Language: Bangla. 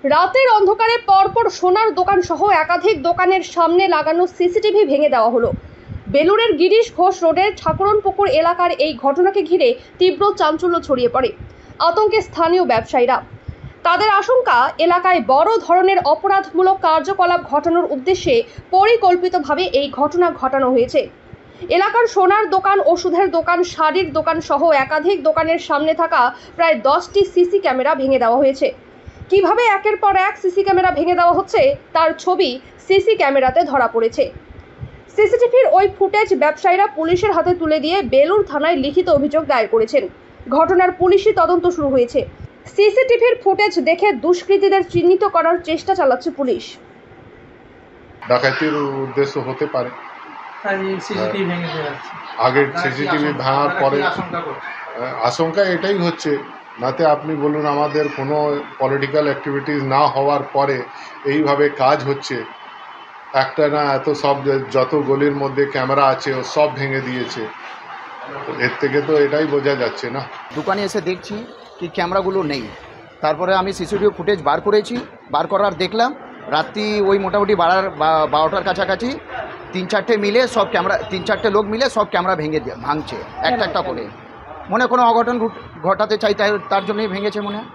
রাতের অন্ধকারে পরপর সোনার দোকান সহ একাধিক দোকানের সামনে লাগানো সিসিটিভি ভেঙে দেওয়া হলো। বেলুড়ের গিরিশ ঘোষ রোডের ঠাকুরনপুকুর এলাকার এই ঘটনাকে ঘিরে তীব্র চাঞ্চল্য ছড়িয়ে পড়ে। আতঙ্কে স্থানীয় ব্যবসায়ীরা। তাদের আশঙ্কা, এলাকায় বড় ধরনের অপরাধমূলক কার্যকলাপ ঘটানোর উদ্দেশ্যে পরিকল্পিতভাবে এই ঘটনা ঘটানো হয়েছে। এলাকার সোনার দোকান, ওষুধের দোকান, শাড়ির দোকান সহ একাধিক দোকানের সামনে থাকা প্রায় 10টি সিসি ক্যামেরা ভেঙে দেওয়া হয়েছে। কিভাবে একের পর এক সিসি ক্যামেরা ভেঙে দেওয়া হচ্ছে তার ছবি সিসি ক্যামেরাতে ধরা পড়েছে। সিসিটিভির ওই ফুটেজ ব্যবসায়ীরা পুলিশের হাতে তুলে দিয়ে বেলুড় থানায় লিখিত অভিযোগ দায়ের করেছেন। ঘটনার পুলিশি তদন্ত শুরু হয়েছে। সিসিটিভির ফুটেজ দেখে দুষ্কৃতীদের চিহ্নিত করার চেষ্টা চালাচ্ছে পুলিশ। ডাকাতির উদ্দেশ্য হতে পারে। আগের সিসিটিভি ভাঙার পরে আশঙ্কা এটাই হচ্ছে, নাতে আপনি বলুন আমাদের কোনো পলিটিক্যাল অ্যাক্টিভিটিস না হওয়ার পরে এইভাবে কাজ হচ্ছে, একটা না এত সব যত গলির মধ্যে ক্যামেরা আছে ও সব ভেঙে দিয়েছে। তো এর থেকে তো এটাই বোঝা যাচ্ছে না। দোকানে এসে দেখছি কি ক্যামেরাগুলো নেই। তারপরে আমি সিসিটিভি ফুটেজ বার করেছি, বার করার দেখলাম রাত্রি ওই মোটামুটি 12টার কাছাকাছি 3-4টে মিলে সব ক্যামেরা, 3-4টে লোক মিলে সব ক্যামেরা ভাঙছে একটা একটা করে। মনে কোনো অঘটন ঘটাতে চাই, তার জন্যই ভেঙেছে মনে হয়।